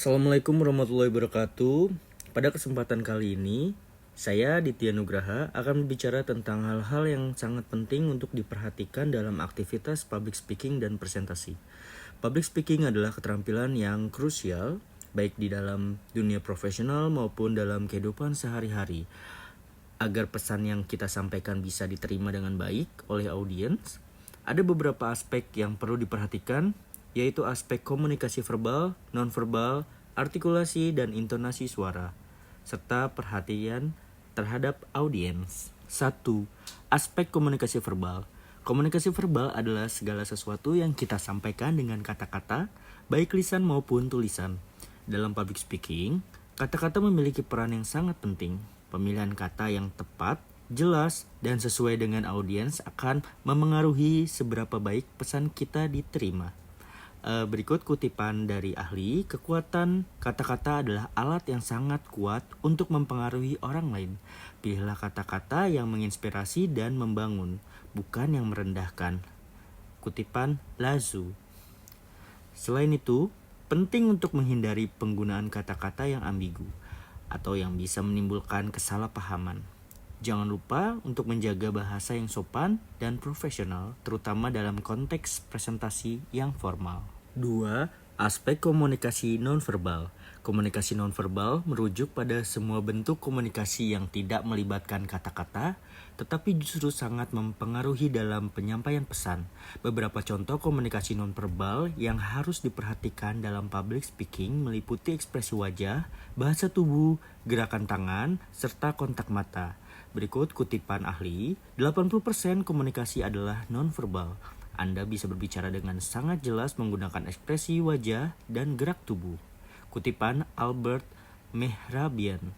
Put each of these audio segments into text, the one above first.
Assalamualaikum warahmatullahi wabarakatuh. Pada kesempatan kali ini, saya Ditya Nugraha akan berbicara tentang hal-hal yang sangat penting untuk diperhatikan dalam aktivitas public speaking dan presentasi. Public speaking adalah keterampilan yang krusial, baik di dalam dunia profesional maupun dalam kehidupan sehari-hari. Agar pesan yang kita sampaikan bisa diterima dengan baik oleh audiens, ada beberapa aspek yang perlu diperhatikan, yaitu aspek komunikasi verbal, nonverbal, artikulasi, dan intonasi suara, serta perhatian terhadap audiens. 1. Aspek komunikasi verbal. Komunikasi verbal adalah segala sesuatu yang kita sampaikan dengan kata-kata, baik lisan maupun tulisan. Dalam public speaking, kata-kata memiliki peran yang sangat penting. Pemilihan kata yang tepat, jelas, dan sesuai dengan audiens akan memengaruhi seberapa baik pesan kita diterima. Berikut kutipan dari ahli, kekuatan kata-kata adalah alat yang sangat kuat untuk mempengaruhi orang lain. Pilihlah kata-kata yang menginspirasi dan membangun, bukan yang merendahkan. Kutipan Lazu. Selain itu, penting untuk menghindari penggunaan kata-kata yang ambigu atau yang bisa menimbulkan kesalahpahaman. Jangan lupa untuk menjaga bahasa yang sopan dan profesional, terutama dalam konteks presentasi yang formal. 2. Aspek komunikasi nonverbal. Komunikasi nonverbal merujuk pada semua bentuk komunikasi yang tidak melibatkan kata-kata, tetapi justru sangat mempengaruhi dalam penyampaian pesan. Beberapa contoh komunikasi nonverbal yang harus diperhatikan dalam public speaking meliputi ekspresi wajah, bahasa tubuh, gerakan tangan, serta kontak mata. Berikut kutipan ahli, 80% komunikasi adalah nonverbal. Anda bisa berbicara dengan sangat jelas menggunakan ekspresi wajah dan gerak tubuh. Kutipan Albert Mehrabian.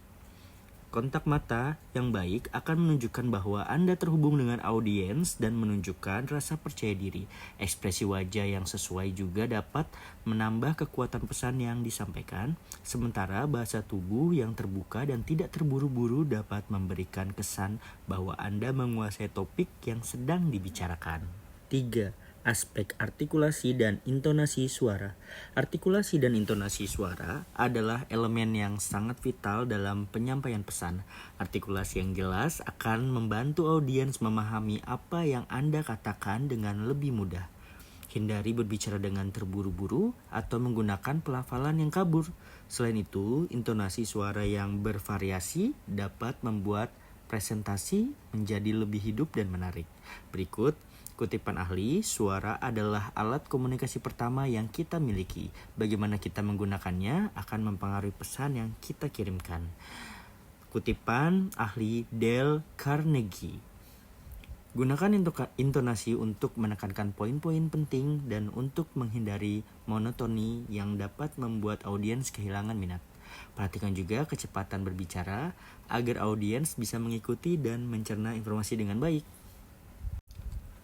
Kontak mata yang baik akan menunjukkan bahwa Anda terhubung dengan audiens dan menunjukkan rasa percaya diri. Ekspresi wajah yang sesuai juga dapat menambah kekuatan pesan yang disampaikan, sementara bahasa tubuh yang terbuka dan tidak terburu-buru dapat memberikan kesan bahwa Anda menguasai topik yang sedang dibicarakan. 3. Aspek artikulasi dan intonasi suara. Artikulasi dan intonasi suara adalah elemen yang sangat vital dalam penyampaian pesan. Artikulasi yang jelas akan membantu audiens memahami apa yang Anda katakan dengan lebih mudah. Hindari berbicara dengan terburu-buru atau menggunakan pelafalan yang kabur. Selain itu, intonasi suara yang bervariasi dapat membuat presentasi menjadi lebih hidup dan menarik. Berikut kutipan ahli, suara adalah alat komunikasi pertama yang kita miliki. Bagaimana kita menggunakannya akan mempengaruhi pesan yang kita kirimkan. Kutipan ahli Dale Carnegie. Gunakan intonasi untuk menekankan poin-poin penting dan untuk menghindari monotoni yang dapat membuat audiens kehilangan minat. Perhatikan juga kecepatan berbicara agar audiens bisa mengikuti dan mencerna informasi dengan baik.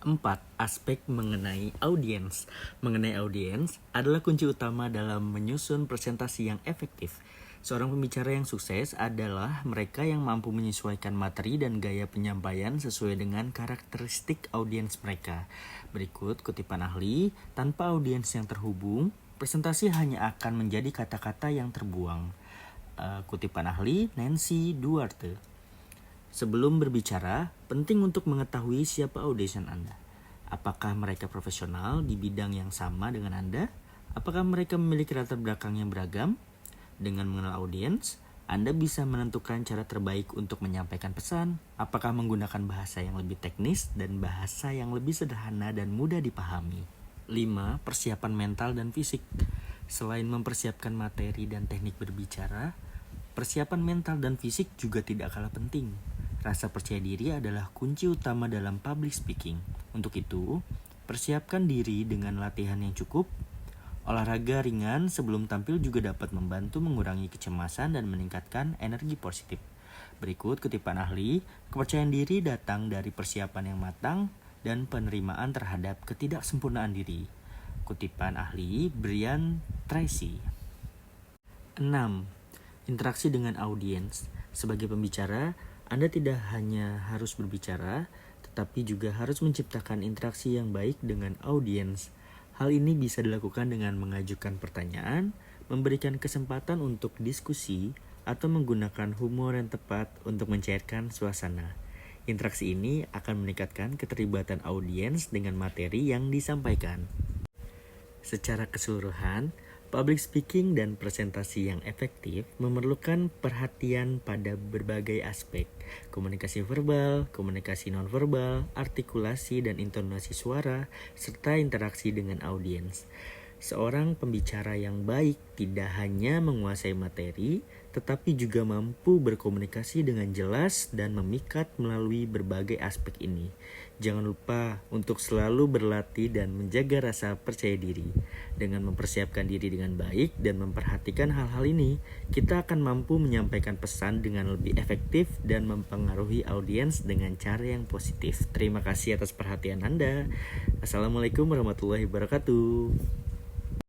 4. Aspek mengenai audiens. Mengenai audiens adalah kunci utama dalam menyusun presentasi yang efektif. Seorang pembicara yang sukses adalah mereka yang mampu menyesuaikan materi dan gaya penyampaian sesuai dengan karakteristik audiens mereka. Berikut kutipan ahli, tanpa audiens yang terhubung, presentasi hanya akan menjadi kata-kata yang terbuang. Kutipan ahli Nancy Duarte. Sebelum berbicara, penting untuk mengetahui siapa audiens Anda. Apakah mereka profesional di bidang yang sama dengan Anda? Apakah mereka memiliki latar belakang yang beragam? Dengan mengenal audiens, Anda bisa menentukan cara terbaik untuk menyampaikan pesan. Apakah menggunakan bahasa yang lebih teknis dan bahasa yang lebih sederhana dan mudah dipahami? 5. Persiapan mental dan fisik. Selain mempersiapkan materi dan teknik berbicara, persiapan mental dan fisik juga tidak kalah penting. Rasa percaya diri adalah kunci utama dalam public speaking. Untuk itu, persiapkan diri dengan latihan yang cukup. Olahraga ringan sebelum tampil juga dapat membantu mengurangi kecemasan dan meningkatkan energi positif. Berikut kutipan ahli, kepercayaan diri datang dari persiapan yang matang dan penerimaan terhadap ketidaksempurnaan diri. Kutipan ahli Brian Tracy. 6. Interaksi dengan audiens. Sebagai pembicara, Anda tidak hanya harus berbicara, tetapi juga harus menciptakan interaksi yang baik dengan audiens. Hal ini bisa dilakukan dengan mengajukan pertanyaan, memberikan kesempatan untuk diskusi, atau menggunakan humor yang tepat untuk mencairkan suasana. Interaksi ini akan meningkatkan keterlibatan audiens dengan materi yang disampaikan. Secara keseluruhan, public speaking dan presentasi yang efektif memerlukan perhatian pada berbagai aspek: komunikasi verbal, komunikasi nonverbal, artikulasi dan intonasi suara, serta interaksi dengan audiens. Seorang pembicara yang baik tidak hanya menguasai materi, tetapi juga mampu berkomunikasi dengan jelas dan memikat melalui berbagai aspek ini. Jangan lupa untuk selalu berlatih dan menjaga rasa percaya diri. Dengan mempersiapkan diri dengan baik dan memperhatikan hal-hal ini, kita akan mampu menyampaikan pesan dengan lebih efektif dan mempengaruhi audiens dengan cara yang positif. Terima kasih atas perhatian Anda. Assalamualaikum warahmatullahi wabarakatuh.